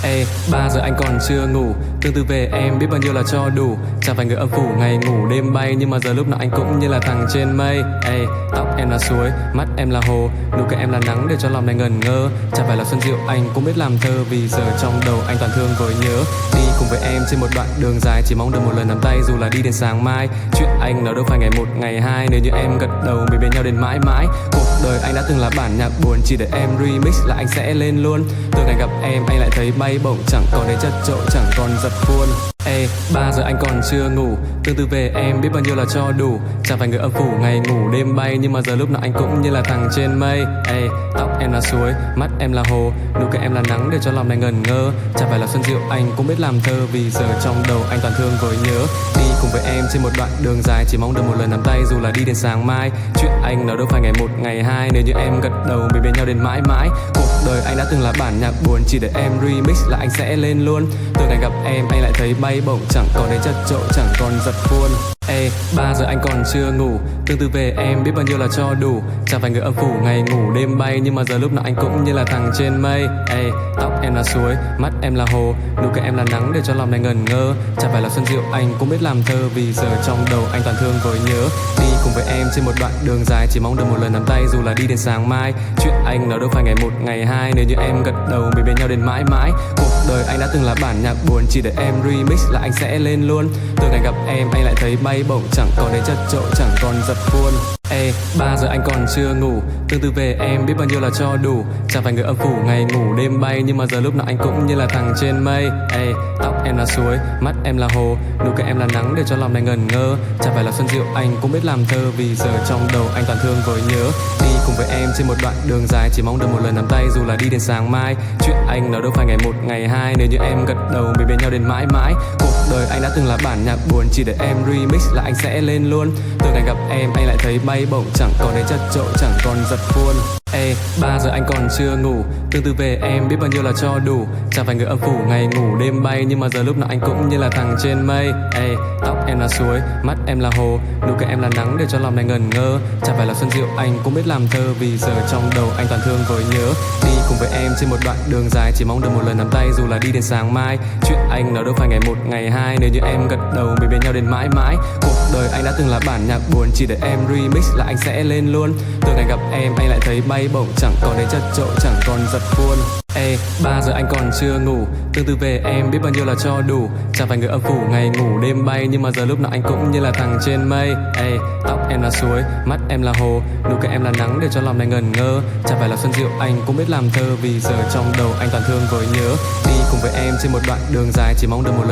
Ê, 3 giờ anh còn chưa ngủ. Tương tư về em biết bao nhiêu là cho đủ. Chả phải người âm phủ ngày ngủ đêm bay, nhưng mà giờ lúc nào anh cũng như là thằng trên mây. Ê, tóc em là suối, mắt em là hồ, nụ cười em là nắng để cho lòng này ngẩn ngơ. Chả phải là xuân diệu anh cũng biết làm thơ, vì giờ trong đầu anh toàn thương với nhớ. Đi cùng với em trên một đoạn đường dài, chỉ mong được một lần nắm tay dù là đi đến sáng mai. Chuyện anh nó đâu phải ngày một ngày hai, nếu như em gật đầu mình bên nhau đến mãi mãi. Cuộc đời anh đã từng là bản nhạc buồn, chỉ để em remix là anh sẽ lên luôn. Từ ngày gặp em anh lại thấy bay bổng, chẳng còn đến chật chội, chẳng còn giật khuôn. Ê, 3 giờ anh còn chưa ngủ. Tương tư về em biết bao nhiêu là cho đủ. Chả phải người âm phủ ngày ngủ đêm bay, nhưng mà giờ lúc nào anh cũng như là thằng trên mây. Ê, tóc em là suối, mắt em là hồ, nụ cười em là nắng để cho lòng này ngẩn ngơ. Chả phải là xuân diệu anh cũng biết làm thơ, vì giờ trong đầu anh toàn thương với nhớ. Đi cùng với em trên một đoạn đường dài, chỉ mong được một lần nắm tay dù là đi đến sáng mai. Chuyện anh nó đâu phải ngày một ngày hai, nếu như em gật đầu mình bên nhau đến mãi mãi. Cuộc đời anh đã từng là bản nhạc buồn, chỉ để em remix là anh sẽ lên luôn. Từ ngày gặp em anh lại thấy bay bổng, chẳng còn đến chật chội, chẳng còn giật khuôn. Ê, 3 giờ anh còn chưa ngủ. Tương tư về em biết bao nhiêu là cho đủ. Chả phải người âm phủ ngày ngủ đêm bay, nhưng mà giờ lúc nào anh cũng như là thằng trên mây. Ê, tóc em là suối, mắt em là hồ, nụ cười em là nắng để cho lòng này ngẩn ngơ. Chả phải là xuân diệu anh cũng biết làm thơ, vì giờ trong đầu anh toàn thương với nhớ. Đi cùng với em trên một đoạn đường dài, chỉ mong được một lần nắm tay dù là đi đến sáng mai. Chuyện anh nó đâu phải ngày một ngày hai, nếu như em gật đầu mình bên nhau đến mãi mãi. Cuộc đời anh đã từng là bản nhạc buồn, chỉ để em remix là anh sẽ lên luôn. Từ ngày gặp em anh lại thấy bay bổng, chẳng còn đến chật chội, chẳng còn giật khuôn. Ê, 3 giờ anh còn chưa ngủ. Tương tư về em biết bao nhiêu là cho đủ. Chả phải người âm phủ ngày ngủ đêm bay, nhưng mà giờ lúc nào anh cũng như là thằng trên mây. Ê, tóc em là suối, mắt em là hồ, nụ cười em là nắng để cho lòng này ngẩn ngơ. Chả phải là xuân diệu anh cũng biết làm thơ, vì giờ trong đầu anh toàn thương với nhớ. Đi cùng với em trên một đoạn đường dài, chỉ mong được một lần nắm tay dù là đi đến sáng mai. Chuyện anh nó đâu phải ngày một ngày hai, nếu như em gật đầu mình bên nhau đến mãi mãi. Cuộc đời anh đã từng là bản nhạc buồn, chỉ để em remix là anh sẽ lên luôn. Từ ngày gặp em anh lại thấy bay bổng, chẳng còn đến chật chội, chẳng còn giật khuôn. Ê, 3 giờ anh còn chưa ngủ. Tương tư về em biết bao nhiêu là cho đủ. Chả phải người âm phủ ngày ngủ đêm bay, nhưng mà giờ lúc nào anh cũng như là thằng trên mây. Ê, tóc em là suối, mắt em là hồ, nụ cười em là nắng để cho lòng này ngẩn ngơ. Chả phải là xuân diệu anh cũng biết làm thơ, vì giờ trong đầu anh toàn thương với nhớ. Đi cùng với em trên một đoạn đường dài, chỉ mong được một lần nắm tay dù là đi đến sáng mai. Chuyện anh nó đâu phải ngày một ngày hai, nếu như em gật đầu mình bên nhau đến mãi mãi. Cuộc đời anh đã từng là bản nhạc buồn, chỉ để em remix là anh sẽ lên luôn. Từ ngày gặp em anh lại thấy bay bổng, chẳng còn đến chật chội, chẳng còn giật khuôn. Ê, 3 giờ anh còn chưa ngủ. Tương tư về em biết bao nhiêu là cho đủ. Chả phải người âm phủ ngày ngủ đêm bay, nhưng mà giờ lúc nào anh cũng như là thằng trên mây. Ê, tóc em là suối, mắt em là hồ, nụ cười em là nắng để cho lòng này ngẩn ngơ. Chả phải là xuân diệu anh cũng biết làm thơ, vì giờ trong đầu anh toàn thương với nhớ. Đi cùng với em trên một đoạn đường dài, chỉ mong được một lần